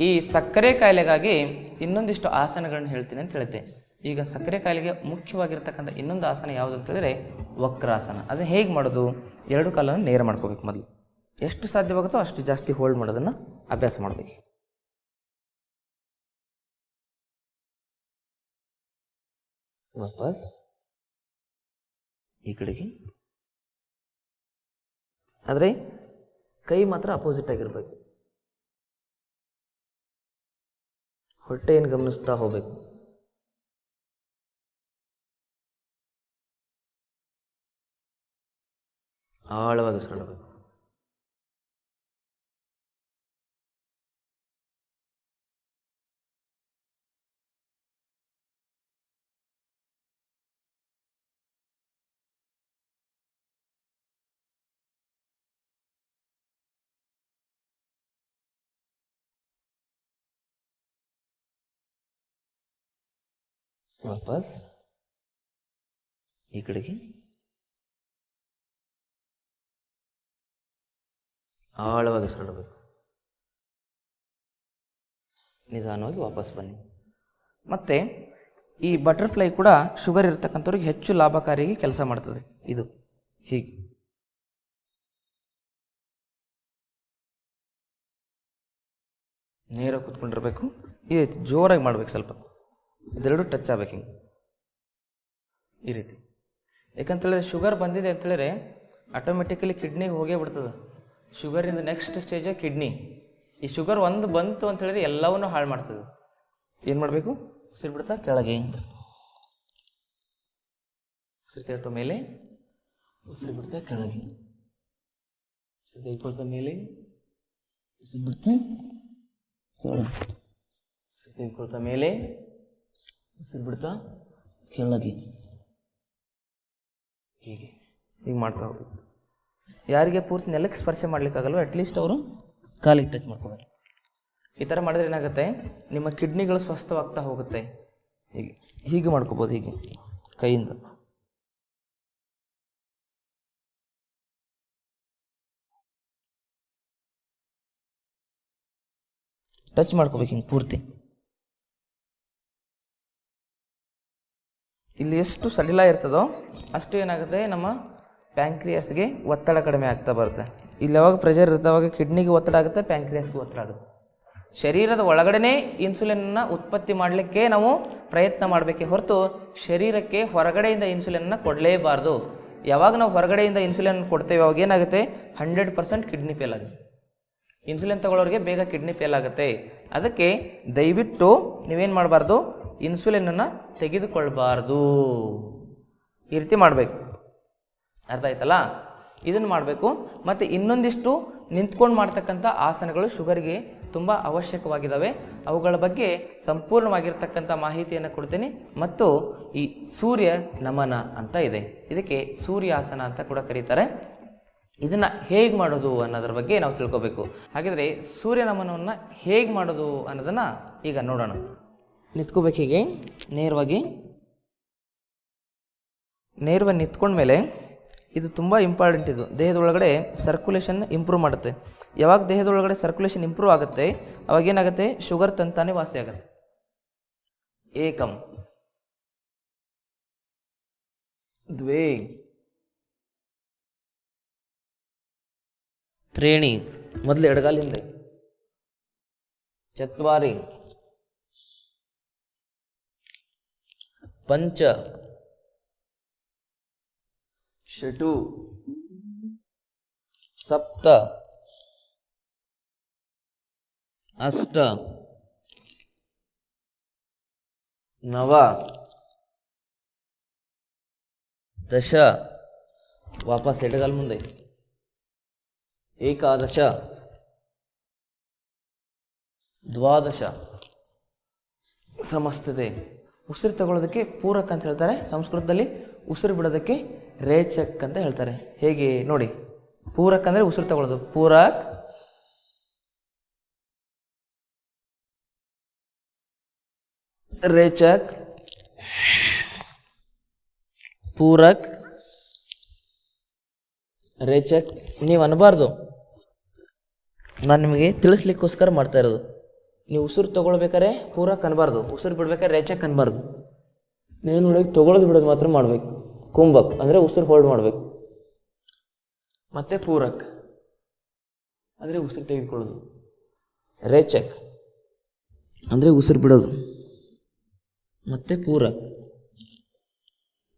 ಈ ಸಕ್ಕರೆ ಕಾಯಿಲೆಗಾಗಿ ಇನ್ನೊಂದಿಷ್ಟು ಆಸನಗಳನ್ನು ಹೇಳ್ತೀನಿ ಅಂತ ಹೇಳಿದ್ದೆ. ಈಗ ಸಕ್ಕರೆ ಕಾಯಿಲೆಗೆ ಮುಖ್ಯವಾಗಿರ್ತಕ್ಕಂಥ ಇನ್ನೊಂದು ಆಸನ ಯಾವುದು ಅಂತ ಹೇಳಿದ್ರೆ ವಕ್ರಾಸನ. ಅದನ್ನು ಹೇಗೆ ಮಾಡೋದು? ಎರಡು ಕಾಲನ್ನು ನೇರ ಮಾಡ್ಕೋಬೇಕು. ಮೊದಲು ಎಷ್ಟು ಸಾಧ್ಯವಾಗುತ್ತೋ ಅಷ್ಟು ಜಾಸ್ತಿ ಹೋಲ್ಡ್ ಮಾಡೋದನ್ನು ಅಭ್ಯಾಸ ಮಾಡಬೇಕು. ವಾಪಸ್ ಈ ಕಡೆಗೆ, ಆದರೆ ಕೈ ಮಾತ್ರ ಅಪೋಸಿಟ್ ಆಗಿರ್ಬೇಕು. ಹೊಟ್ಟೆಯನ್ನು ಗಮನಿಸ್ತಾ ಹೋಗ್ಬೇಕು. ಆಳವಾಗಿ ಉಸಿರಾಡಬೇಕು. ವಾಪಸ್ ಈ ಕಡೆಗೆ, ಆಳವಾಗಿ ಉಸಿರಾಡಬೇಕು. ನಿಧಾನವಾಗಿ ವಾಪಸ್ ಬನ್ನಿ. ಮತ್ತು ಈ ಬಟರ್ಫ್ಲೈ ಕೂಡ ಶುಗರ್ ಇರ್ತಕ್ಕಂಥವ್ರಿಗೆ ಹೆಚ್ಚು ಲಾಭಕಾರಿಯಾಗಿ ಕೆಲಸ ಮಾಡ್ತದೆ. ಇದು ಹೀಗೆ ನೇರ ಕೂತ್ಕೊಂಡಿರ್ಬೇಕು. ಈ ರೀತಿ ಜೋರಾಗಿ ಮಾಡ್ಬೇಕು. ಸ್ವಲ್ಪ ಇದೆರಡು ಟಚ್ ಆಗ್ಬೇಕು ಹಿಂಗೆ ಈ ರೀತಿ. ಯಾಕಂತೇಳಿದ್ರೆ ಶುಗರ್ ಬಂದಿದೆ ಅಂತೇಳಿದ್ರೆ ಆಟೋಮೆಟಿಕಲಿ ಕಿಡ್ನಿಗೆ ಹೋಗೇ ಬಿಡ್ತದೆ. ಶುಗರಿಂದ ನೆಕ್ಸ್ಟ್ ಸ್ಟೇಜ್ ಕಿಡ್ನಿ. ಈ ಶುಗರ್ ಒಂದು ಬಂತು ಅಂತ ಹೇಳಿದ್ರೆ ಎಲ್ಲವನ್ನೂ ಹಾಳು ಮಾಡ್ತದೆ. ಏನು ಮಾಡಬೇಕು? ಉಸಿರು ಬಿಡ್ತಾ ಕೆಳಗೆ, ಉಸಿರು ತೆಗೆದುಕೊಂಡ ಮೇಲೆ, ಉಸಿರು ಬಿಡ್ತಾ ಕೆಳಗೆ, ಉಸಿರು ತೆಗೆದುಕೊಳ್ತಾ ಮೇಲೆ, ಉಸಿರು ಬಿಡ್ತಾ ಕೆಳಗೆ, ಉಸಿರು ತೆಗೆದುಕೊಳ್ತಾ ಮೇಲೆ, ಉಸಿರು ಬಿಡ್ತಾ ಕೆಳಗೆ. ಹೀಗೆ ಮಾಡ್ತಾ ಹೋಗ್ಬೇಕು. ಯಾರಿಗೆ ಪೂರ್ತಿ ನೆಲಕ್ಕೆ ಸ್ಪರ್ಶ ಮಾಡ್ಲಿಕ್ಕಾಗಲ್ವೋ ಅಟ್ಲೀಸ್ಟ್ ಅವರು ಕಾಲಿಗೆ ಟಚ್ ಮಾಡ್ಕೋಬೇಕು. ಈ ಥರ ಮಾಡಿದ್ರೆ ಏನಾಗುತ್ತೆ, ನಿಮ್ಮ ಕಿಡ್ನಿಗಳು ಸ್ವಸ್ಥವಾಗ್ತಾ ಹೋಗುತ್ತೆ. ಹೀಗೆ ಮಾಡ್ಕೋಬೋದು, ಹೀಗೆ ಕೈಯಿಂದ. ಟಚ್ ಮಾಡ್ಕೋಬೇಕು ಹಿಂಗೆ ಪೂರ್ತಿ. ಇಲ್ಲಿ ಎಷ್ಟು ಸಡಿಲ ಇರ್ತದೋ ಅಷ್ಟು ಏನಾಗುತ್ತೆ, ನಮ್ಮ ಪ್ಯಾಂಕ್ರಿಯಾಸ್ಗೆ ಒತ್ತಡ ಕಡಿಮೆ ಆಗ್ತಾ ಬರುತ್ತೆ. ಇಲ್ಲಿ ಯಾವಾಗ ಪ್ರೆಷರ್ ಇರುತ್ತೆ ಅವಾಗ ಕಿಡ್ನಿಗೆ ಒತ್ತಡ ಆಗುತ್ತೆ, ಪ್ಯಾಂಕ್ರಿಯಾಸ್ಗೆ ಒತ್ತಡ ಆಗುತ್ತೆ. ಶರೀರದ ಒಳಗಡೆನೇ ಇನ್ಸುಲಿನನ್ನು ಉತ್ಪತ್ತಿ ಮಾಡಲಿಕ್ಕೆ ನಾವು ಪ್ರಯತ್ನ ಮಾಡಬೇಕೇ ಹೊರತು ಶರೀರಕ್ಕೆ ಹೊರಗಡೆಯಿಂದ ಇನ್ಸುಲಿನನ್ನು ಕೊಡಲೇಬಾರ್ದು. ಯಾವಾಗ ನಾವು ಹೊರಗಡೆಯಿಂದ ಇನ್ಸುಲಿನ್ ಕೊಡ್ತೇವೆ ಅವಾಗ ಏನಾಗುತ್ತೆ, 100% ಕಿಡ್ನಿ ಫೇಲ್ ಆಗುತ್ತೆ. ಇನ್ಸುಲಿನ್ ತಗೊಳ್ಳೋರಿಗೆ ಬೇಗ ಕಿಡ್ನಿ ಫೇಲ್ ಆಗುತ್ತೆ. ಅದಕ್ಕೆ ದಯವಿಟ್ಟು ನೀವೇನು ಮಾಡಬಾರ್ದು, ಇನ್ಸುಲಿನನ್ನು ತೆಗೆದುಕೊಳ್ಬಾರ್ದು. ಈ ರೀತಿ ಮಾಡಬೇಕು. ಅರ್ಥ ಆಯ್ತಲ್ಲ? ಇದನ್ನು ಮಾಡಬೇಕು. ಮತ್ತು ಇನ್ನೊಂದಿಷ್ಟು ನಿಂತ್ಕೊಂಡು ಮಾಡ್ತಕ್ಕಂಥ ಆಸನಗಳು ಶುಗರ್ಗೆ ತುಂಬ ಅವಶ್ಯಕವಾಗಿದ್ದಾವೆ. ಅವುಗಳ ಬಗ್ಗೆ ಸಂಪೂರ್ಣವಾಗಿರ್ತಕ್ಕಂಥ ಮಾಹಿತಿಯನ್ನು ಕೊಡ್ತೀನಿ. ಮತ್ತು ಈ ಸೂರ್ಯ ನಮನ ಅಂತ ಇದೆ, ಇದಕ್ಕೆ ಸೂರ್ಯಾಸನ ಅಂತ ಕೂಡ ಕರೀತಾರೆ. ಇದನ್ನು ಹೇಗೆ ಮಾಡೋದು ಅನ್ನೋದ್ರ ಬಗ್ಗೆ ನಾವು ತಿಳ್ಕೊಬೇಕು. ಹಾಗಿದ್ರೆ ಸೂರ್ಯ ನಮನವನ್ನು ಹೇಗೆ ಮಾಡೋದು ಅನ್ನೋದನ್ನು ಈಗ ನೋಡೋಣ. ನಿಂತ್ಕೋಬೇಕು ಹೀಗೆ ನೇರವಾಗಿ ನಿಂತ್ಕೊಂಡ್ಮೇಲೆ, ಇದು ತುಂಬ ಇಂಪಾರ್ಟೆಂಟ್. ಇದು ದೇಹದೊಳಗಡೆ ಸರ್ಕ್ಯುಲೇಷನ್ ಇಂಪ್ರೂವ್ ಮಾಡುತ್ತೆ. ಯಾವಾಗ ದೇಹದೊಳಗಡೆ ಸರ್ಕ್ಯುಲೇಷನ್ ಇಂಪ್ರೂವ್ ಆಗುತ್ತೆ ಅವಾಗೇನಾಗುತ್ತೆ, ಶುಗರ್ ತಂತಾನೆ ವಾಸಿ ಆಗುತ್ತೆ. ಏಕಂ ದ್ವೇ ತ್ರೀಣಿ, ಮೊದಲು ಎಡಗಾಲಿಂದ, ಚತ್ವಾರಿ, ಪಂಚ, ಷಟು, ಸಪ್ತ, ಅಷ್ಟ, ನವ, ದಶ, ವಾಪಸ್ ಎಡಗಾಲ ಮುಂದೆ, ಏಕಾದಶ, ದ್ವಾದಶ, ಸಮಸ್ತತೆ. ಉಸಿರು ತಗೊಳ್ಳೋದಕ್ಕೆ ಪೂರಕ ಅಂತ ಹೇಳ್ತಾರೆ ಸಂಸ್ಕೃತದಲ್ಲಿ, ಉಸಿರು ಬಿಡೋದಕ್ಕೆ ರೇಚಕ್ ಅಂತ ಹೇಳ್ತಾರೆ. ಹೇಗೆ ನೋಡಿ, ಪೂರಕ ಅಂದರೆ ಉಸಿರು ತಗೊಳ್ಳೋದು, ಪೂರಕ್, ರೇಚಕ್, ಪೂರಕ್, ರೇಚಕ್. ನೀವು ಅನ್ನಬಾರ್ದು, ನಾನು ನಿಮಗೆ ತಿಳಿಸ್ಲಿಕ್ಕೋಸ್ಕರ ಮಾಡ್ತಾ ಇರೋದು. ನೀವು ಉಸಿರು ತೊಗೊಳ್ಬೇಕಾದ್ರೆ ಪೂರ ಕನ್ಬಾರ್ದು, ಉಸಿರು ಬಿಡ್ಬೇಕಾದ್ರೆ ರೇಚಕ್ ಕನ್ಬಾರ್ದು. ನೀವು ನೋಡಿ ತೊಗೊಳೋದು ಬಿಡೋದು ಮಾತ್ರ ಮಾಡಬೇಕು. ಕುಂಭಕ್ ಅಂದರೆ ಉಸಿರು ಹೋಲ್ಡ್ ಮಾಡಬೇಕು. ಮತ್ತು ಪೂರಕ್ ಅಂದರೆ ಉಸಿರು ತೆಗೆದುಕೊಳ್ಳೋದು. ರೇಚಕ್ ಅಂದರೆ ಉಸಿರು ಬಿಡೋದು. ಮತ್ತು ಪೂರಕ್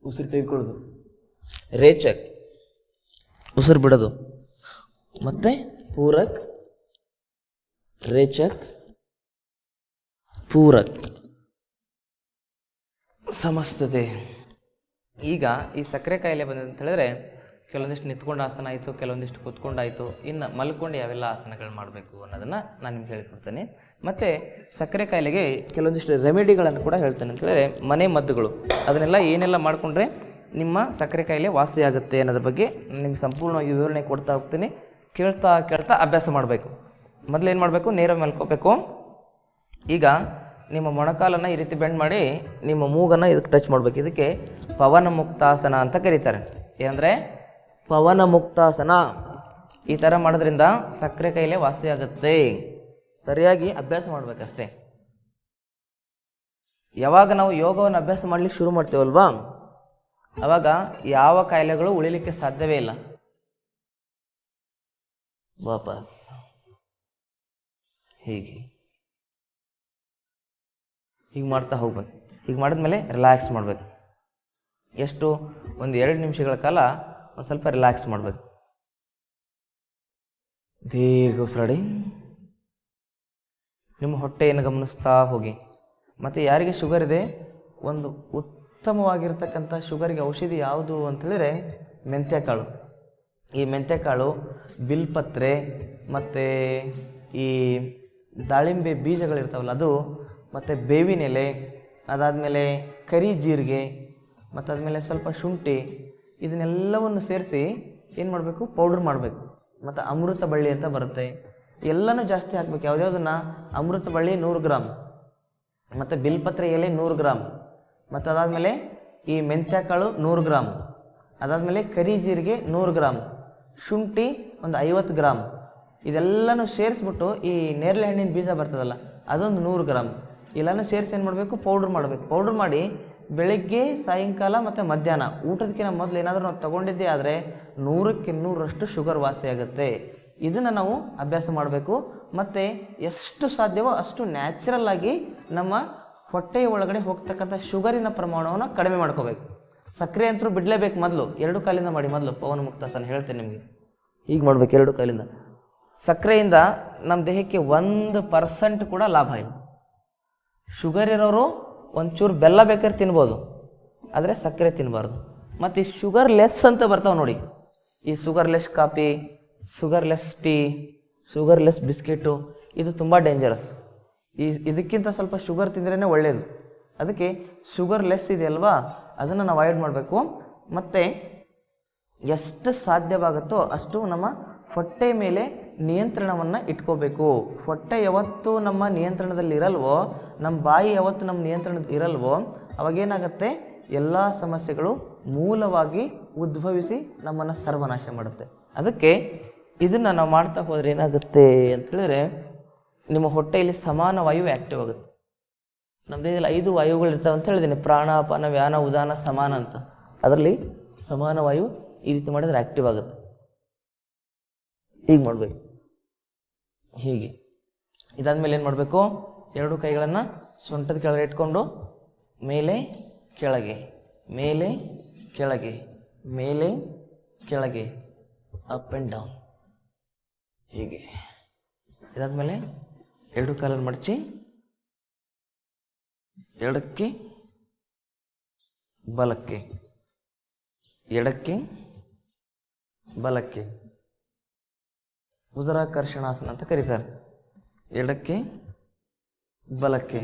ಉಸಿರು ತೆಗೆದುಕೊಳ್ಳೋದು. ರೇಚಕ್ ಉಸಿರು ಬಿಡೋದು. ಮತ್ತು ಪೂರಕ್, ರೇಚಕ್, ಪೂರಕ್, ಸಮಸ್ತತೆ. ಈಗ ಈ ಸಕ್ಕರೆ ಕಾಯಿಲೆ ಬಂದಿದೆ ಅಂತ ಹೇಳಿದ್ರೆ ಕೆಲವೊಂದಿಷ್ಟು ನಿಂತ್ಕೊಂಡು ಆಸನ ಆಯಿತು, ಕೆಲವೊಂದಿಷ್ಟು ಕೂತ್ಕೊಂಡಾಯಿತು. ಇನ್ನು ಮಲ್ಕೊಂಡು ಯಾವೆಲ್ಲ ಆಸನಗಳು ಮಾಡಬೇಕು ಅನ್ನೋದನ್ನು ನಾನು ನಿಮ್ಗೆ ಹೇಳಿಕೊಡ್ತೇನೆ. ಮತ್ತು ಸಕ್ಕರೆ ಕಾಯಿಲೆಗೆ ಕೆಲವೊಂದಿಷ್ಟು ರೆಮಿಡಿಗಳನ್ನು ಕೂಡ ಹೇಳ್ತೇನೆ. ಅಂತ ಹೇಳಿದ್ರೆ ಮನೆ ಮದ್ದುಗಳು, ಅದನ್ನೆಲ್ಲ ಏನೆಲ್ಲ ಮಾಡಿಕೊಂಡ್ರೆ ನಿಮ್ಮ ಸಕ್ಕರೆ ಕಾಯಿಲೆ ವಾಸಿಯಾಗುತ್ತೆ ಅನ್ನೋದ್ರ ಬಗ್ಗೆ ನಿಮ್ಗೆ ಸಂಪೂರ್ಣ ವಿವರಣೆ ಕೊಡ್ತಾ ಹೋಗ್ತೀನಿ. ಕೇಳ್ತಾ ಕೇಳ್ತಾ ಅಭ್ಯಾಸ ಮಾಡಬೇಕು. ಮೊದಲು ಏನು ಮಾಡಬೇಕು, ನೇರ ಮಲ್ಕೋಬೇಕು. ಈಗ ನಿಮ್ಮ ಮೊಣಕಾಲನ್ನು ಈ ರೀತಿ ಬೆಂಡ್ ಮಾಡಿ ನಿಮ್ಮ ಮೂಗನ್ನು ಇದಕ್ಕೆ ಟಚ್ ಮಾಡಬೇಕು. ಇದಕ್ಕೆ ಪವನ ಮುಕ್ತಾಸನ ಅಂತ ಕರೀತಾರೆ. ಏನಂದರೆ ಪವನ ಮುಕ್ತಾಸನ. ಈ ಥರ ಮಾಡೋದ್ರಿಂದ ಸಕ್ಕರೆ ಕಾಯಿಲೆ ವಾಸಿಯಾಗುತ್ತೆ. ಸರಿಯಾಗಿ ಅಭ್ಯಾಸ ಮಾಡಬೇಕಷ್ಟೇ. ಯಾವಾಗ ನಾವು ಯೋಗವನ್ನು ಅಭ್ಯಾಸ ಮಾಡಲಿಕ್ಕೆ ಶುರು ಮಾಡ್ತೇವಲ್ವಾ, ಆವಾಗ ಯಾವ ಕಾಯಿಲೆಗಳು ಉಳಿಲಿಕ್ಕೆ ಸಾಧ್ಯವೇ ಇಲ್ಲ. ವಾಪಸ್ ಹೀಗೆ ಮಾಡ್ತಾ ಹೋಗ್ಬೇಕು. ಹೀಗೆ ಮಾಡಿದ್ಮೇಲೆ ರಿಲ್ಯಾಕ್ಸ್ ಮಾಡಬೇಕು. ಎಷ್ಟು, ಒಂದು 2 ನಿಮಿಷಗಳ ಕಾಲ ಒಂದು ಸ್ವಲ್ಪ ರಿಲ್ಯಾಕ್ಸ್ ಮಾಡಬೇಕು. ದೀರ್ಘ ಉಸಿರಾಡಿ ನಿಮ್ಮ ಹೊಟ್ಟೆಯನ್ನು ಗಮನಿಸ್ತಾ ಹೋಗಿ. ಮತ್ತು ಯಾರಿಗೆ ಶುಗರ್ ಇದೆ, ಒಂದು ಉತ್ತಮವಾಗಿರ್ತಕ್ಕಂಥ ಶುಗರ್ಗೆ ಔಷಧಿ ಯಾವುದು ಅಂತೇಳಿದರೆ ಮೆಂತ್ಯಕಾಳು. ಈ ಮೆಂತ್ಯಕಾಳು, ಬಿಲ್ಪತ್ರೆ ಮತ್ತು ಈ ದಾಳಿಂಬೆ ಬೀಜಗಳಿರ್ತಾವಲ್ಲ ಅದು, ಮತ್ತು ಬೇವಿನ ಎಲೆ, ಅದಾದಮೇಲೆ ಕರಿ ಜೀರಿಗೆ, ಮತ್ತು ಆದಮೇಲೆ ಸ್ವಲ್ಪ ಶುಂಠಿ, ಇದನ್ನೆಲ್ಲವನ್ನು ಸೇರಿಸಿ ಏನು ಮಾಡಬೇಕು, ಪೌಡ್ರ್ ಮಾಡಬೇಕು. ಮತ್ತು ಅಮೃತ ಬಳ್ಳಿ ಅಂತ ಬರುತ್ತೆ, ಎಲ್ಲನೂ ಜಾಸ್ತಿ ಹಾಕಬೇಕು. ಯಾವುದ್ಯಾವುದನ್ನು, ಅಮೃತ ಬಳ್ಳಿ 100 ಗ್ರಾಮ್, ಮತ್ತು ಬಿಲ್ಪತ್ರೆ ಎಲೆ 100 ಗ್ರಾಮ್, ಮತ್ತು ಅದಾದಮೇಲೆ ಈ ಮೆಂತ್ಯಕಾಳು 100 ಗ್ರಾಮ್, ಅದಾದಮೇಲೆ ಕರಿ ಜೀರಿಗೆ 100 ಗ್ರಾಮ್, ಶುಂಠಿ ಒಂದು 50 ಗ್ರಾಮ್, ಇದೆಲ್ಲನೂ ಸೇರಿಸ್ಬಿಟ್ಟು ಈ ನೇರಳೆ ಹಣ್ಣಿನ ಬೀಜ ಬರ್ತದಲ್ಲ ಅದೊಂದು 100 ಗ್ರಾಮ್, ಎಲ್ಲನೂ ಸೇರಿಸಿ ಏನು ಮಾಡಬೇಕು, ಪೌಡ್ರ್ ಮಾಡಬೇಕು. ಪೌಡ್ರ್ ಮಾಡಿ ಬೆಳಗ್ಗೆ, ಸಾಯಂಕಾಲ ಮತ್ತು ಮಧ್ಯಾಹ್ನ ಊಟದಕ್ಕಿಂತ ಮೊದಲು ಏನಾದರೂ ನಾವು ತೊಗೊಂಡಿದ್ದೇ ಆದರೆ 100ಕ್ಕೆ 100ರಷ್ಟು ಶುಗರ್ ವಾಸಿಯಾಗುತ್ತೆ. ಇದನ್ನು ನಾವು ಅಭ್ಯಾಸ ಮಾಡಬೇಕು. ಮತ್ತು ಎಷ್ಟು ಸಾಧ್ಯವೋ ಅಷ್ಟು ನ್ಯಾಚುರಲ್ ಆಗಿ ನಮ್ಮ ಹೊಟ್ಟೆಯ ಒಳಗಡೆ ಹೋಗ್ತಕ್ಕಂಥ ಶುಗರಿನ ಪ್ರಮಾಣವನ್ನು ಕಡಿಮೆ ಮಾಡ್ಕೋಬೇಕು. ಸಕ್ಕರೆ ಅಂತೂ ಬಿಡಲೇಬೇಕು. ಮೊದಲು 2 ಕಾಲಿಂದ ಮಾಡಿ. ಮೊದಲು ಪವನ ಮುಕ್ತಾಸನ ಹೇಳ್ತೇನೆ ನಿಮಗೆ. ಹೀಗೆ ಮಾಡಬೇಕು 2 ಕಾಲಿಂದ. ಸಕ್ಕರೆಯಿಂದ ನಮ್ಮ ದೇಹಕ್ಕೆ 1% ಕೂಡ ಲಾಭ ಇಲ್ಲ. ಶುಗರ್ ಇರೋರು ಒಂಚೂರು ಬೆಲ್ಲ ಬೇಕಾದ್ರೆ ತಿನ್ಬೋದು, ಆದರೆ ಸಕ್ಕರೆ ತಿನ್ನಬಾರ್ದು. ಮತ್ತು ಈ ಶುಗರ್ ಲೆಸ್ ಅಂತ ಬರ್ತಾವೆ ನೋಡಿ, ಈ sugarless coffee, sugarless tea, sugarless biscuit, ಇದು ತುಂಬ ಡೇಂಜರಸ್. ಇದಕ್ಕಿಂತ ಸ್ವಲ್ಪ ಶುಗರ್ ತಿಂದ್ರೇ ಒಳ್ಳೆಯದು. ಅದಕ್ಕೆ ಶುಗರ್ ಲೆಸ್ ಇದೆಯಲ್ವಾ, ಅದನ್ನು ನಾವು ಅವಾಯ್ಡ್ ಮಾಡಬೇಕು. ಮತ್ತು ಎಷ್ಟು ಸಾಧ್ಯವಾಗುತ್ತೋ ಅಷ್ಟು ನಮ್ಮ ಹೊಟ್ಟೆ ಮೇಲೆ ನಿಯಂತ್ರಣವನ್ನು ಇಟ್ಕೋಬೇಕು. ಹೊಟ್ಟೆ ಯಾವತ್ತು ನಮ್ಮ ನಿಯಂತ್ರಣದಲ್ಲಿ ಇರಲ್ವೋ, ನಮ್ಮ ಬಾಯಿ ಯಾವತ್ತು ನಮ್ಮ ನಿಯಂತ್ರಣದಲ್ಲಿ ಇರಲ್ವೋ, ಅವಾಗೇನಾಗುತ್ತೆ, ಎಲ್ಲ ಸಮಸ್ಯೆಗಳು ಮೂಲವಾಗಿ ಉದ್ಭವಿಸಿ ನಮ್ಮನ್ನು ಸರ್ವನಾಶ ಮಾಡುತ್ತೆ. ಅದಕ್ಕೆ ಇದನ್ನು ನಾವು ಮಾಡ್ತಾ ಹೋದರೆ ಏನಾಗುತ್ತೆ ಅಂತೇಳಿದ್ರೆ, ನಿಮ್ಮ ಹೊಟ್ಟೆಯಲ್ಲಿ ಸಮಾನ ವಾಯು ಆ್ಯಕ್ಟಿವ್ ಆಗುತ್ತೆ. ನಮ್ಮ ದೇಹದಲ್ಲಿ 5 ವಾಯುಗಳು ಇರ್ತಾವೆ ಅಂತ ಹೇಳಿದ್ದೀನಿ, ಪ್ರಾಣ, ಅಪಾನ, ವ್ಯಾನ, ಉದಾನ, ಸಮಾನ ಅಂತ. ಅದರಲ್ಲಿ ಸಮಾನ ವಾಯು ಈ ರೀತಿ ಮಾಡಿದ್ರೆ ಆ್ಯಕ್ಟಿವ್ ಆಗುತ್ತೆ. ಹೀಗೆ ಮಾಡಬೇಕು. ಹೀಗೆ ಇದಾದ್ಮೇಲೆ ಏನು ಮಾಡಬೇಕು, 2 ಕೈಗಳನ್ನು ಸೊಂಟದ ಕೆಳಗೆ ಇಟ್ಕೊಂಡು ಮೇಲೆ ಕೆಳಗೆ, ಮೇಲೆ ಕೆಳಗೆ, ಮೇಲೆ ಕೆಳಗೆ, ಅಪ್ ಆ್ಯಂಡ್ ಡೌನ್. ಹೀಗೆ ಇದಾದ್ಮೇಲೆ 2 ಕಾಲನ್ನು ಮಡಚಿ ಎಡಕ್ಕೆ ಬಲಕ್ಕೆ, ಎಡಕ್ಕೆ ಬಲಕ್ಕೆ, ಉದರಾಕರ್ಷಣಾಸನ ಅಂತ ಕರೀತಾರೆ. ಎಡಕ್ಕೆ ಬಲಕ್ಕೆ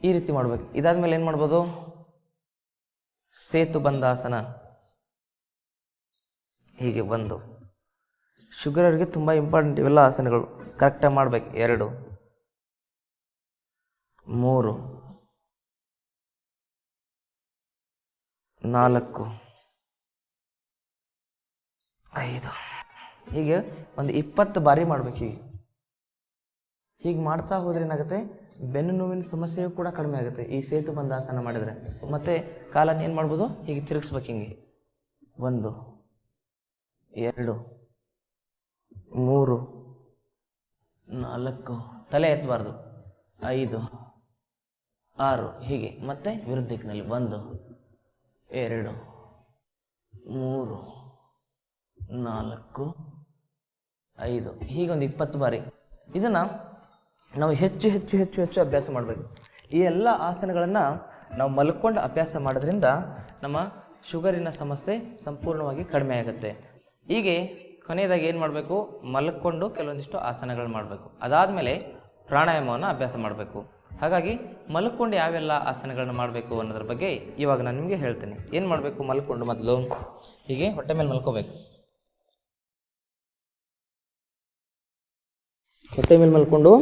ಈ ರೀತಿ ಮಾಡ್ಬೇಕು. ಇದಾದ್ಮೇಲೆ ಏನು ಮಾಡ್ಬೋದು, ಸೇತು ಬಂಧಾಸನ. ಹೀಗೆ ಬಂದು ಶುಗರರಿಗೆ ತುಂಬ ಇಂಪಾರ್ಟೆಂಟ್ ಇವೆಲ್ಲ ಆಸನಗಳು. ಕರೆಕ್ಟಾಗಿ ಮಾಡ್ಬೇಕು. 2 3 4 5 ಹೀಗೆ ಒಂದು 20 ಬಾರಿ ಮಾಡ್ಬೇಕು. ಹೀಗೆ ಹೀಗೆ ಮಾಡ್ತಾ ಹೋದ್ರೆ ಏನಾಗುತ್ತೆ, ಬೆನ್ನು ನೋವಿನ ಸಮಸ್ಯೆಯೂ ಕೂಡ ಕಡಿಮೆ ಆಗುತ್ತೆ ಈ ಸೇತುಬಂಧಾಸನ ಮಾಡಿದರೆ. ಮತ್ತು ಕಾಲನ್ನು ಏನು ಮಾಡ್ಬೋದು, ಹೀಗೆ ತಿರುಗಿಸ್ಬೇಕು. ಹಿಂಗೆ 1 2 3 4, ತಲೆ ಎತ್ತಬಾರ್ದು, 5 6 ಹೀಗೆ. ಮತ್ತೆ ವಿರುದ್ಧ ದಿಕ್ಕಿನಲ್ಲಿ 1 2 3 4 5 ಹೀಗೆ ಒಂದು 20 ಬಾರಿ. ಇದನ್ನು ನಾವು ಹೆಚ್ಚು ಹೆಚ್ಚು ಹೆಚ್ಚು ಹೆಚ್ಚು ಅಭ್ಯಾಸ ಮಾಡಬೇಕು. ಈ ಎಲ್ಲ ಆಸನಗಳನ್ನು ನಾವು ಮಲ್ಕೊಂಡು ಅಭ್ಯಾಸ ಮಾಡೋದ್ರಿಂದ ನಮ್ಮ ಶುಗರಿನ ಸಮಸ್ಯೆ ಸಂಪೂರ್ಣವಾಗಿ ಕಡಿಮೆ ಆಗುತ್ತೆ. ಹೀಗೆ ಕೊನೆಯದಾಗಿ ಏನು ಮಾಡಬೇಕು, ಮಲ್ಕೊಂಡು ಕೆಲವೊಂದಿಷ್ಟು ಆಸನಗಳು ಮಾಡಬೇಕು. ಅದಾದಮೇಲೆ ಪ್ರಾಣಾಯಾಮವನ್ನು ಅಭ್ಯಾಸ ಮಾಡಬೇಕು. ಹಾಗಾಗಿ ಮಲ್ಕೊಂಡು ಯಾವೆಲ್ಲ ಆಸನಗಳನ್ನ ಮಾಡಬೇಕು ಅನ್ನೋದ್ರ ಬಗ್ಗೆ ಇವಾಗ ನಾನು ನಿಮಗೆ ಹೇಳ್ತೀನಿ. ಏನು ಮಾಡಬೇಕು, ಮಲ್ಕೊಂಡು ಮೊದಲು ಹೀಗೆ ಹೊಟ್ಟೆ ಮೇಲೆ ಮಲ್ಕೋಬೇಕು. ಹೊಟ್ಟೆ ಮೇಲೆ ಮಲ್ಕೊಂಡು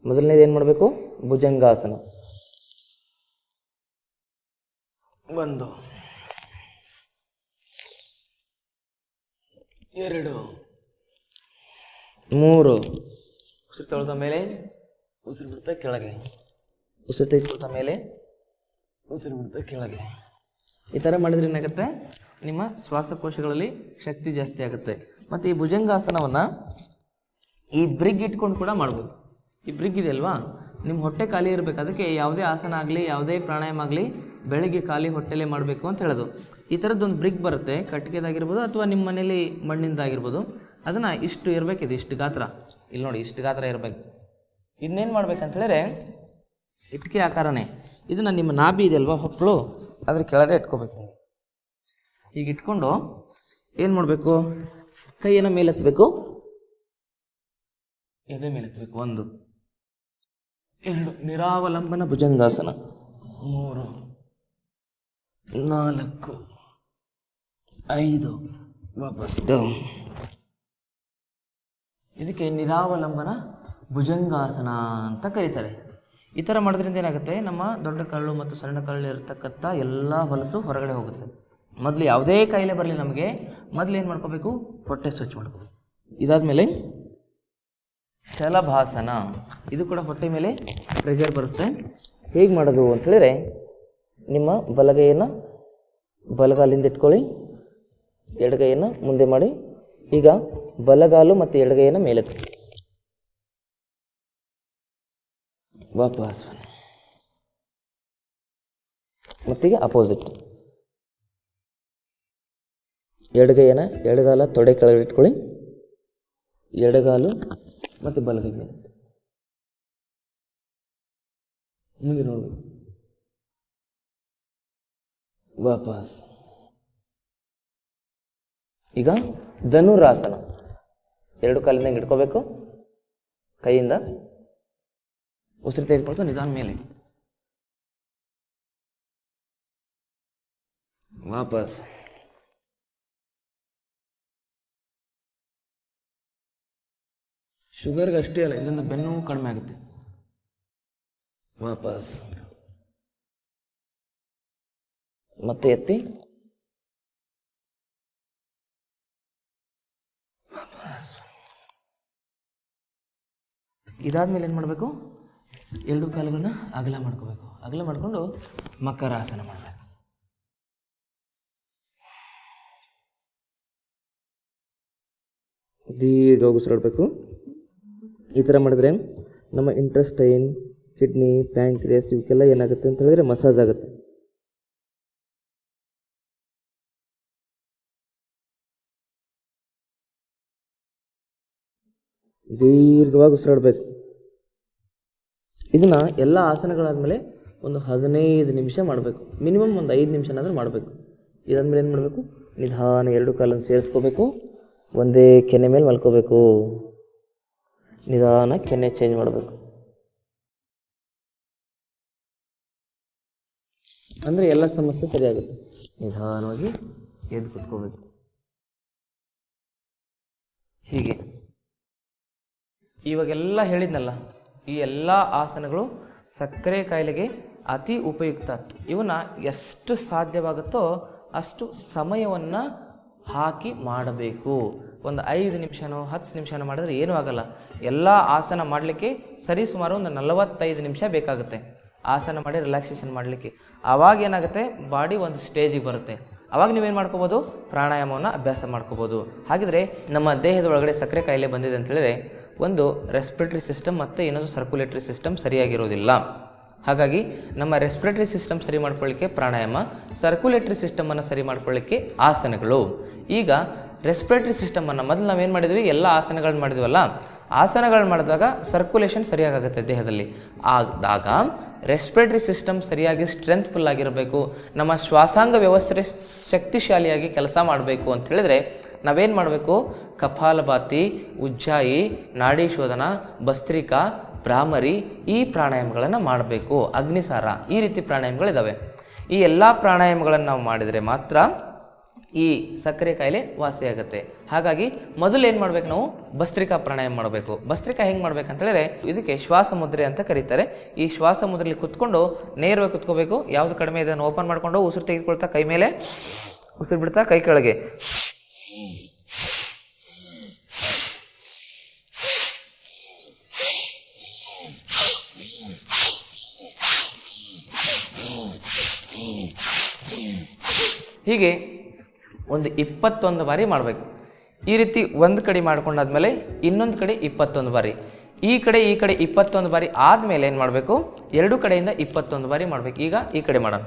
ಮೊದಲನೇದು ಏನು ಮಾಡಬೇಕು, ಭುಜಂಗಾಸನ. 1 2 3 ಉಸಿರು ತೊಳೆದ ಮೇಲೆ ಉಸಿರು ಬಿಡ್ತಾ ಕೆಳಗೆ, ಉಸಿರು ತೆಗೆದುಕೊಳ್ತಾ ಮೇಲೆ ಉಸಿರು ಬಿಡ್ತಾ ಕೆಳಗೆ. ಈ ಥರ ಮಾಡಿದ್ರೆ ಏನಾಗುತ್ತೆ, ನಿಮ್ಮ ಶ್ವಾಸಕೋಶಗಳಲ್ಲಿ ಶಕ್ತಿ ಜಾಸ್ತಿ ಆಗುತ್ತೆ. ಮತ್ತು ಈ ಭುಜಂಗಾಸನವನ್ನು ಈ ಬ್ರಿಗ್ ಇಟ್ಕೊಂಡು ಕೂಡ ಮಾಡ್ಬೋದು. ಈ ಬ್ರಿಗ್ ಇದೆ ಅಲ್ವಾ, ನಿಮ್ಮ ಹೊಟ್ಟೆ ಖಾಲಿ ಇರಬೇಕು. ಅದಕ್ಕೆ ಯಾವುದೇ ಆಸನ ಆಗಲಿ ಯಾವುದೇ ಪ್ರಾಣಾಯಾಮ ಆಗಲಿ ಬೆಳಗ್ಗೆ ಖಾಲಿ ಹೊಟ್ಟೆಲೇ ಮಾಡಬೇಕು ಅಂತ ಹೇಳೋದು. ಈ ಥರದ್ದೊಂದು ಬ್ರಿಗ್ ಬರುತ್ತೆ, ಕಟ್ಟಿಗೆದಾಗಿರ್ಬೋದು ಅಥವಾ ನಿಮ್ಮ ಮನೇಲಿ ಮಣ್ಣಿಂದಾಗಿರ್ಬೋದು. ಅದನ್ನು ಇಷ್ಟು ಇರಬೇಕಿದೆ, ಇಷ್ಟು ಗಾತ್ರ. ಇಲ್ಲಿ ನೋಡಿ, ಇಷ್ಟು ಗಾತ್ರ ಇರಬೇಕು. ಇದನ್ನೇನು ಮಾಡ್ಬೇಕಂತ ಹೇಳಿದ್ರೆ ಇಟ್ಕೆ ಆಕಾರನೇ. ಇದನ್ನು ನಿಮ್ಮ ನಾಭಿ ಇದೆ ಅಲ್ವಾ, ಹೊಕ್ಕಳು, ಅದ್ರ ಕೆಳಗಡೆ ಇಟ್ಕೋಬೇಕು. ಈಗ ಇಟ್ಕೊಂಡು ಏನು ಮಾಡಬೇಕು, ಕೈಯನ್ನು ಮೇಲೆತ್ತಬೇಕು, ಎದೆ ಮೇಲೆತ್ತಬೇಕು. 1 2 ನಿರಾವಲಂಬನ ಭುಜಂಗಾಸನ. 3 4 5 ವಾಪಸ್ ಡೌನ್. ಇದಕ್ಕೆ ನಿರಾವಲಂಬನ ಭುಜಂಗಾಸನ ಅಂತ ಕರೀತಾರೆ. ಈ ಥರ ಮಾಡೋದ್ರಿಂದ ಏನಾಗುತ್ತೆ, ನಮ್ಮ ದೊಡ್ಡ ಕರಳು ಮತ್ತು ಸಣ್ಣ ಕರಳು ಇರತಕ್ಕಂಥ ಎಲ್ಲ ಹೊಲಸು ಹೊರಗಡೆ ಹೋಗುತ್ತೆ. ಮೊದಲು ಯಾವುದೇ ಕಾಯಿಲೆ ಬರಲಿ ನಮಗೆ, ಮೊದಲು ಏನು ಮಾಡ್ಕೋಬೇಕು, ಹೊಟ್ಟೆ ಸ್ವಚ್ಛ ಮಾಡ್ಕೋಬೇಕು. ಇದಾದಮೇಲೆ ಶಲಭಾಸನ. ಇದು ಕೂಡ ಹೊಟ್ಟೆ ಮೇಲೆ ಪ್ರೆಷರ್ ಬರುತ್ತೆ. ಹೇಗೆ ಮಾಡೋದು ಅಂತ ಹೇಳಿದ್ರೆ, ನಿಮ್ಮ ಬಲಗೈಯನ್ನು ಬಲಗಾಲಿಂದ ಇಟ್ಕೊಳ್ಳಿ, ಎಡಗೈಯನ್ನು ಮುಂದೆ ಮಾಡಿ. ಈಗ ಬಲಗಾಲು ಮತ್ತು ಎಡಗೈಯನ್ನು ಮೇಲೆತ್ತಿ, ವಾಪಸ್ ಮತ್ತೀಗ ಅಪೋಸಿಟ್. ಎಡಗಾಲ ತೊಡೆ ಕೆಳಗಡೆ ಇಟ್ಕೊಳ್ಳಿ, ಎಡಗಾಲು ಮತ್ತು ಬಲಗೈ ಮೇಲೆತ್ತಿ, ಮುಂದೆ ನೋಡಿ, ವಾಪಸ್. ಈಗ ಧನುರಾಸನ. 2 ಕಾಲಿಂದ ಇಟ್ಕೋಬೇಕು, ಕೈಯಿಂದ ಉಸಿರು ತೆಗೆದುಕೊಳ್ತಾ ನಿಧಾನ ಮೇಲೆ, ವಾಪಸ್. ಶುಗರ್ಗೆ ಅಷ್ಟೇ ಅಲ್ಲ, ಇದರಿಂದ ಬೆನ್ನು ಕಡಿಮೆ ಆಗುತ್ತೆ. ವಾಪಸ್ ಮತ್ತೆ ಎತ್ತಿ, ವಾಪಸ್. ಇದಾದ್ಮೇಲೆ ಏನು ಮಾಡಬೇಕು, 2 ಕಾಲುಗಳನ್ನ ಅಗಲ ಮಾಡ್ಕೋಬೇಕು. ಅಗಲ ಮಾಡಿಕೊಂಡು ಮಕರಾಸನ ಮಾಡಬೇಕು. ದೀರ್ಘ ಉಸಿರಾಡಬೇಕು. ಈ ಥರ ಮಾಡಿದ್ರೆ ನಮ್ಮ ಇಂಟೆಸ್ಟೈನ್, ಕಿಡ್ನಿ, ಪ್ಯಾಂಕ್ರಿಯಾಸ್ ಇವಕ್ಕೆಲ್ಲ ಏನಾಗುತ್ತೆ ಅಂತ ಹೇಳಿದ್ರೆ ಮಸಾಜ್ ಆಗುತ್ತೆ. ದೀರ್ಘವಾಗಿ ಉಸಿರಾಡಬೇಕು. ಇದನ್ನು ಎಲ್ಲ ಆಸನಗಳಾದಮೇಲೆ ಒಂದು 15 ನಿಮಿಷ ಮಾಡಬೇಕು. ಮಿನಿಮಮ್ ಒಂದು 5 ನಿಮಿಷನಾದರೂ ಮಾಡಬೇಕು. ಇದಾದ್ಮೇಲೆ ಏನು ಮಾಡಬೇಕು, ನಿಧಾನ 2 ಕಾಲನ್ನು ಸೇರಿಸ್ಕೋಬೇಕು, ಒಂದೇ ಕೆನೆ ಮೇಲೆ ಮಲ್ಕೋಬೇಕು. ನಿಧಾನ ಕೆನೆ ಚೇಂಜ್ ಮಾಡಬೇಕು. ಅಂದರೆ ಎಲ್ಲ ಸಮಸ್ಯೆ ಸರಿಯಾಗುತ್ತೆ. ನಿಧಾನವಾಗಿ ಎದ್ದು ಕುತ್ಕೋಬೇಕು. ಹೀಗೆ ಇವಾಗೆಲ್ಲ ಹೇಳಿದ್ನಲ್ಲ, ಈ ಎಲ್ಲ ಆಸನಗಳು ಸಕ್ಕರೆ ಕಾಯಿಲೆಗೆ ಅತಿ ಉಪಯುಕ್ತ. ಇವನ್ನ ಎಷ್ಟು ಸಾಧ್ಯವಾಗುತ್ತೋ ಅಷ್ಟು ಸಮಯವನ್ನು ಹಾಕಿ ಮಾಡಬೇಕು. ಒಂದು 5 ನಿಮಿಷನೋ 10 ನಿಮಿಷನೋ ಮಾಡಿದ್ರೆ ಏನೂ ಆಗಲ್ಲ. ಎಲ್ಲ ಆಸನ ಮಾಡಲಿಕ್ಕೆ ಸರಿಸುಮಾರು ಒಂದು 45 ನಿಮಿಷ ಬೇಕಾಗುತ್ತೆ ಆಸನ ಮಾಡಿ ರಿಲ್ಯಾಕ್ಸೇಷನ್ ಮಾಡಲಿಕ್ಕೆ. ಆವಾಗ ಏನಾಗುತ್ತೆ, ಬಾಡಿ ಒಂದು ಸ್ಟೇಜಿಗೆ ಬರುತ್ತೆ. ಆವಾಗ ನೀವೇನು ಮಾಡ್ಕೋಬೋದು, ಪ್ರಾಣಾಯಾಮವನ್ನು ಅಭ್ಯಾಸ ಮಾಡ್ಕೋಬೋದು. ಹಾಗಿದ್ರೆ ನಮ್ಮ ದೇಹದ ಒಳಗಡೆ ಸಕ್ಕರೆ ಕಾಯಿಲೆ ಬಂದಿದೆ ಅಂತ ಹೇಳಿದ್ರೆ ಒಂದು ರೆಸ್ಪಿರೇಟರಿ ಸಿಸ್ಟಮ್ ಮತ್ತು ಇನ್ನೊಂದು ಸರ್ಕ್ಯುಲೇಟರಿ ಸಿಸ್ಟಮ್ ಸರಿಯಾಗಿರೋದಿಲ್ಲ. ಹಾಗಾಗಿ ನಮ್ಮ ರೆಸ್ಪಿರೇಟರಿ ಸಿಸ್ಟಮ್ ಸರಿ ಮಾಡ್ಕೊಳ್ಳಿಕ್ಕೆ ಪ್ರಾಣಾಯಾಮ, ಸರ್ಕ್ಯುಲೇಟರಿ ಸಿಸ್ಟಮನ್ನು ಸರಿ ಮಾಡ್ಕೊಳ್ಳಿಕ್ಕೆ ಆಸನಗಳು. ಈಗ ರೆಸ್ಪಿರೇಟರಿ ಸಿಸ್ಟಮನ್ನು ಮೊದಲು ನಾವೇನು ಮಾಡಿದ್ವಿ, ಎಲ್ಲ ಆಸನಗಳನ್ನ ಮಾಡಿದ್ವಲ್ಲ, ಆಸನಗಳನ್ನ ಮಾಡಿದಾಗ ಸರ್ಕ್ಯುಲೇಷನ್ ಸರಿಯಾಗುತ್ತೆ ದೇಹದಲ್ಲಿ. ಆದಾಗ ರೆಸ್ಪಿರೇಟರಿ ಸಿಸ್ಟಮ್ ಸರಿಯಾಗಿ ಸ್ಟ್ರೆಂತ್ಫುಲ್ ಆಗಿರಬೇಕು, ನಮ್ಮ ಶ್ವಾಸಾಂಗ ವ್ಯವಸ್ಥೆ ಶಕ್ತಿಶಾಲಿಯಾಗಿ ಕೆಲಸ ಮಾಡಬೇಕು ಅಂತ ಹೇಳಿದ್ರೆ ನಾವೇನು ಮಾಡಬೇಕು, ಕಪಾಲಭಾತಿ, ಉಜ್ಜಾಯಿ, ನಾಡಿ ಶೋಧನ, ಭಸ್ತ್ರಿಕಾ, ಭ್ರಾಮರಿ ಈ ಪ್ರಾಣಾಯಾಮಗಳನ್ನು ಮಾಡಬೇಕು. ಅಗ್ನಿಸಾರ ಈ ರೀತಿ ಪ್ರಾಣಾಯಾಮಗಳಿದ್ದಾವೆ. ಈ ಎಲ್ಲ ಪ್ರಾಣಾಯಾಮಗಳನ್ನು ನಾವು ಮಾಡಿದರೆ ಮಾತ್ರ ಈ ಸಕ್ಕರೆ ಕಾಯಿಲೆ ವಾಸಿಯಾಗುತ್ತೆ. ಹಾಗಾಗಿ ಮೊದಲು ಏನು ಮಾಡ್ಬೇಕು, ನಾವು ಭಸ್ತ್ರಿಕಾ ಪ್ರಾಣಾಯಾಮ ಮಾಡಬೇಕು. ಭಸ್ತ್ರಿಕಾ ಹೆಂಗೆ ಮಾಡ್ಬೇಕಂತ ಹೇಳಿದ್ರೆ ಇದಕ್ಕೆ ಶ್ವಾಸ ಮುದ್ರೆ ಅಂತ ಕರೀತಾರೆ. ಈ ಶ್ವಾಸ ಮುದ್ರೆಯಲ್ಲಿ ಕುತ್ಕೊಂಡು ನೇರವಾಗಿ ಕುತ್ಕೋಬೇಕು. ಯಾವುದು ಕಡಿಮೆ ಇದನ್ನು ಓಪನ್ ಮಾಡಿಕೊಂಡು ಉಸಿರು ತೆಗೆದುಕೊಳ್ತಾ ಕೈ ಮೇಲೆ ಉಸಿರು ಬಿಡ್ತಾ ಕೈ ಕೆಳಗೆ. ಹೀಗೆ ಒಂದು 21 ಬಾರಿ ಮಾಡಬೇಕು. ಈ ರೀತಿ ಒಂದು ಕಡೆ ಮಾಡ್ಕೊಂಡಾದ್ಮೇಲೆ ಇನ್ನೊಂದು ಕಡೆ 21 ಬಾರಿ, ಈ ಕಡೆ 21 ಬಾರಿ ಆದಮೇಲೆ ಏನು ಮಾಡಬೇಕು, ಎರಡು ಕಡೆಯಿಂದ 21 ಬಾರಿ ಮಾಡಬೇಕು. ಈಗ ಈ ಕಡೆ ಮಾಡೋಣ.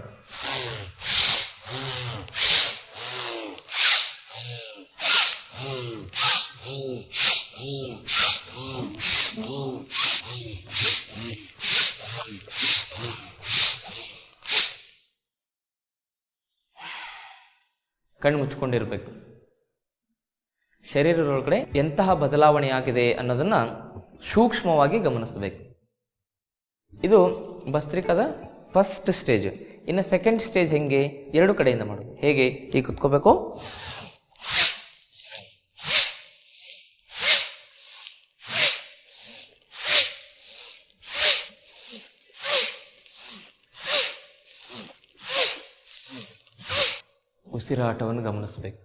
ಕಣ್ಣು ಮುಚ್ಕೊಂಡಿರಬೇಕು. ಶರೀರದೊಳಗಡೆ ಎಂತಹ ಬದಲಾವಣೆ ಆಗಿದೆ ಅನ್ನೋದನ್ನ ಸೂಕ್ಷ್ಮವಾಗಿ ಗಮನಿಸಬೇಕು. ಇದು ಭಸ್ತ್ರಿಕಾದ ಫಸ್ಟ್ ಸ್ಟೇಜ್. ಇನ್ನು ಸೆಕೆಂಡ್ ಸ್ಟೇಜ್ ಹೆಂಗೆ, ಎರಡು ಕಡೆಯಿಂದ ಮಾಡೋದು. ಹೇಗೆ, ಈಗ ಕುತ್ಕೋಬೇಕು, ಉಸಿರಾಟವನ್ನು ಗಮನಿಸಬೇಕು.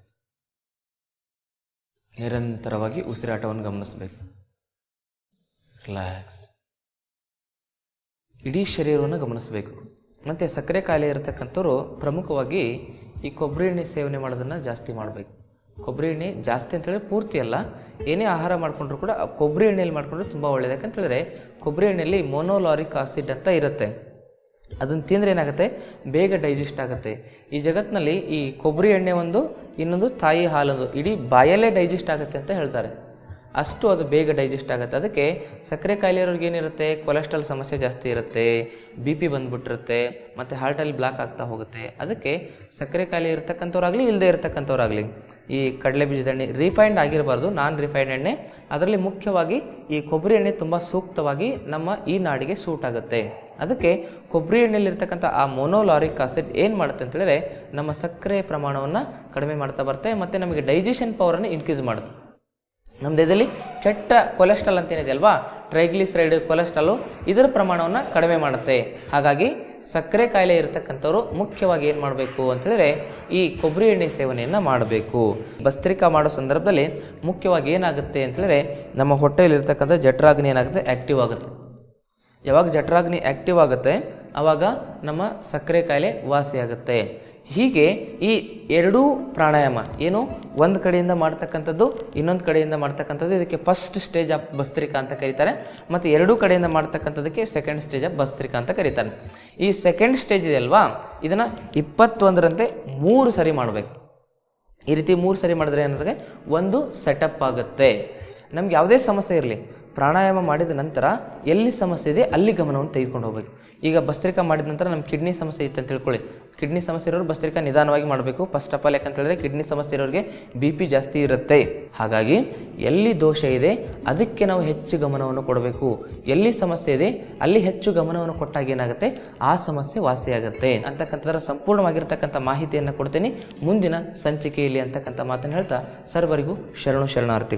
ನಿರಂತರವಾಗಿ ಉಸಿರಾಟವನ್ನು ಗಮನಿಸಬೇಕು. ರಿಲ್ಯಾಕ್ಸ್. ಇಡೀ ಶರೀರವನ್ನು ಗಮನಿಸಬೇಕು. ಮತ್ತು ಸಕ್ಕರೆ ಕಾಯಿಲೆ ಇರತಕ್ಕಂಥವ್ರು ಪ್ರಮುಖವಾಗಿ ಈ ಕೊಬ್ಬರಿ ಎಣ್ಣೆ ಸೇವನೆ ಮಾಡೋದನ್ನು ಜಾಸ್ತಿ ಮಾಡಬೇಕು. ಕೊಬ್ಬರಿ ಎಣ್ಣೆ ಜಾಸ್ತಿ ಅಂತೇಳಿ ಪೂರ್ತಿ ಅಲ್ಲ, ಏನೇ ಆಹಾರ ಮಾಡಿಕೊಂಡ್ರು ಕೂಡ ಕೊಬ್ಬರಿ ಎಣ್ಣೆಯಲ್ಲಿ ಮಾಡಿಕೊಂಡ್ರೆ ತುಂಬ ಒಳ್ಳೆಯದು. ಯಾಕಂತೇಳಿದ್ರೆ ಕೊಬ್ಬರಿ ಎಣ್ಣೆಯಲ್ಲಿ ಮೊನೋಲಾರಿಕ್ ಆಸಿಡ್ ಅಂತ ಇರುತ್ತೆ. ಅದನ್ನು ತಿಂದರೆ ಏನಾಗುತ್ತೆ, ಬೇಗ ಡೈಜೆಸ್ಟ್ ಆಗುತ್ತೆ. ಈ ಜಗತ್ತಿನಲ್ಲಿ ಈ ಕೊಬ್ಬರಿ ಎಣ್ಣೆ ಒಂದು, ಇನ್ನೊಂದು ತಾಯಿ ಹಾಲೊಂದು ಇಡೀ ಬಾಯಲ್ಲೇ ಡೈಜೆಸ್ಟ್ ಆಗುತ್ತೆ ಅಂತ ಹೇಳ್ತಾರೆ. ಅಷ್ಟು ಅದು ಬೇಗ ಡೈಜೆಸ್ಟ್ ಆಗುತ್ತೆ. ಅದಕ್ಕೆ ಸಕ್ಕರೆ ಕಾಯಿಲೆ ಇರೋರಿಗೆ ಏನಿರುತ್ತೆ, ಕೊಲೆಸ್ಟ್ರಾಲ್ ಸಮಸ್ಯೆ ಜಾಸ್ತಿ ಇರುತ್ತೆ, BP ಬಂದುಬಿಟ್ಟಿರುತ್ತೆ, ಮತ್ತು ಹಾರ್ಟಲ್ಲಿ ಬ್ಲಾಕ್ ಆಗ್ತಾ ಹೋಗುತ್ತೆ. ಅದಕ್ಕೆ ಸಕ್ಕರೆ ಕಾಯಿಲೆ ಇರತಕ್ಕಂಥವ್ರಾಗಲಿ ಇಲ್ಲದೆ ಇರತಕ್ಕಂಥವ್ರಾಗಲಿ ಈ ಕಡಲೆ ಬೀಜದ ಎಣ್ಣೆ ರಿಫೈನ್ಡ್ ಆಗಿರಬಾರ್ದು, ನಾನ್ ರಿಫೈನ್ಡ್ ಎಣ್ಣೆ, ಅದರಲ್ಲಿ ಮುಖ್ಯವಾಗಿ ಈ ಕೊಬ್ಬರಿ ಎಣ್ಣೆ ತುಂಬ ಸೂಕ್ತವಾಗಿ ನಮ್ಮ ಈ ನಾಡಿಗೆ ಸೂಟ್ ಆಗುತ್ತೆ. ಅದಕ್ಕೆ ಕೊಬ್ಬರಿ ಎಣ್ಣೆಯಲ್ಲಿರ್ತಕ್ಕಂಥ ಆ ಮೊನೋಲಾರಿಕ್ ಆಸಿಡ್ ಏನು ಮಾಡುತ್ತೆ ಅಂತ ಹೇಳಿದ್ರೆ ನಮ್ಮ ಸಕ್ಕರೆ ಪ್ರಮಾಣವನ್ನು ಕಡಿಮೆ ಮಾಡ್ತಾ ಬರುತ್ತೆ, ಮತ್ತು ನಮಗೆ ಡೈಜೆಷನ್ ಪವರನ್ನು ಇನ್ಕ್ರೀಸ್ ಮಾಡುತ್ತೆ. ನಮ್ಮ ದೇಹದಲ್ಲಿ ಕೆಟ್ಟ ಕೊಲೆಸ್ಟ್ರಾಲ್ ಅಂತ ಏನಿದೆ ಅಲ್ವಾ, ಟ್ರೈಗ್ಲಿಸರೈಡ್ ಕೊಲೆಸ್ಟ್ರಾಲು, ಇದರ ಪ್ರಮಾಣವನ್ನು ಕಡಿಮೆ ಮಾಡುತ್ತೆ. ಹಾಗಾಗಿ ಸಕ್ಕರೆ ಕಾಯಿಲೆ ಇರತಕ್ಕಂಥವ್ರು ಮುಖ್ಯವಾಗಿ ಏನು ಮಾಡಬೇಕು ಅಂತ ಹೇಳಿದ್ರೆ ಈ ಕೊಬ್ಬರಿ ಎಣ್ಣೆ ಸೇವನೆಯನ್ನು ಮಾಡಬೇಕು. ಭಸ್ತ್ರಿಕಾ ಮಾಡೋ ಸಂದರ್ಭದಲ್ಲಿ ಮುಖ್ಯವಾಗಿ ಏನಾಗುತ್ತೆ ಅಂತ ಹೇಳಿದ್ರೆ ನಮ್ಮ ಹೊಟ್ಟೆಯಲ್ಲಿರ್ತಕ್ಕಂಥ ಜಠರಾಗ್ನಿ ಏನಾಗುತ್ತೆ, ಆ್ಯಕ್ಟಿವ್ ಆಗುತ್ತೆ. ಯಾವಾಗ ಜಠರಾಗ್ನಿ ಆ್ಯಕ್ಟಿವ್ ಆಗುತ್ತೆ ಆವಾಗ ನಮ್ಮ ಸಕ್ಕರೆ ಕಾಯಿಲೆ ವಾಸಿಯಾಗುತ್ತೆ. ಹೀಗೆ ಈ ಎರಡೂ ಪ್ರಾಣಾಯಾಮ ಏನು, ಒಂದು ಕಡೆಯಿಂದ ಮಾಡ್ತಕ್ಕಂಥದ್ದು ಇನ್ನೊಂದು ಕಡೆಯಿಂದ ಮಾಡ್ತಕ್ಕಂಥದ್ದು, ಇದಕ್ಕೆ ಫಸ್ಟ್ ಸ್ಟೇಜ್ ಆಫ್ ಭಸ್ತ್ರಿಕಾ ಅಂತ ಕರೀತಾರೆ. ಮತ್ತು ಎರಡೂ ಕಡೆಯಿಂದ ಮಾಡ್ತಕ್ಕಂಥದ್ದಕ್ಕೆ ಸೆಕೆಂಡ್ ಸ್ಟೇಜ್ ಆಫ್ ಭಸ್ತ್ರಿಕಾ ಅಂತ ಕರೀತಾರೆ. ಈ ಸೆಕೆಂಡ್ ಸ್ಟೇಜ್ ಇದೆ ಅಲ್ವಾ, ಇದನ್ನು 21ರಂತೆ 3 ಸರಿ ಮಾಡಬೇಕು. ಈ ರೀತಿ 3 ಸರಿ ಮಾಡಿದ್ರೆ ಏನಾದ್ರೆ ಒಂದು ಸೆಟಪ್ ಆಗುತ್ತೆ. ನಮ್ಗೆ ಯಾವುದೇ ಸಮಸ್ಯೆ ಇರಲಿ, ಪ್ರಾಣಾಯಾಮ ಮಾಡಿದ ನಂತರ ಎಲ್ಲಿ ಸಮಸ್ಯೆ ಇದೆ ಅಲ್ಲಿ ಗಮನವನ್ನು ತೆಗೆದುಕೊಂಡು ಹೋಗಬೇಕು. ಈಗ ಭಸ್ತ್ರಿಕಾ ಮಾಡಿದ ನಂತರ ನಮ್ಮ ಕಿಡ್ನಿ ಸಮಸ್ಯೆ ಇತ್ತು ಅಂತ ತಿಳ್ಕೊಳ್ಳಿ. ಕಿಡ್ನಿ ಸಮಸ್ಯೆ ಇರೋರು ಭಸ್ತ್ರಿಕಾ ನಿಧಾನವಾಗಿ ಮಾಡಬೇಕು. ಫಸ್ಟ್ ಆಫ್ ಆಲ್ ಯಾಕಂತ ಹೇಳಿದ್ರೆ ಕಿಡ್ನಿ ಸಮಸ್ಯೆ ಇರೋರಿಗೆ BP ಜಾಸ್ತಿ ಇರುತ್ತೆ. ಹಾಗಾಗಿ ಎಲ್ಲಿ ದೋಷ ಇದೆ ಅದಕ್ಕೆ ನಾವು ಹೆಚ್ಚು ಗಮನವನ್ನು ಕೊಡಬೇಕು. ಎಲ್ಲಿ ಸಮಸ್ಯೆ ಇದೆ ಅಲ್ಲಿ ಹೆಚ್ಚು ಗಮನವನ್ನು ಕೊಟ್ಟಾಗ ಏನಾಗುತ್ತೆ, ಆ ಸಮಸ್ಯೆ ವಾಸಿಯಾಗುತ್ತೆ ಅಂತಕ್ಕಂಥದ್ರ ಸಂಪೂರ್ಣವಾಗಿರ್ತಕ್ಕಂಥ ಮಾಹಿತಿಯನ್ನು ಕೊಡ್ತೀನಿ ಮುಂದಿನ ಸಂಚಿಕೆಯಲ್ಲಿ ಅಂತಕ್ಕಂಥ ಮಾತನ್ನು ಹೇಳ್ತಾ ಸರ್ವರಿಗೂ ಶರಣಾರ್ಥಿಗಳು.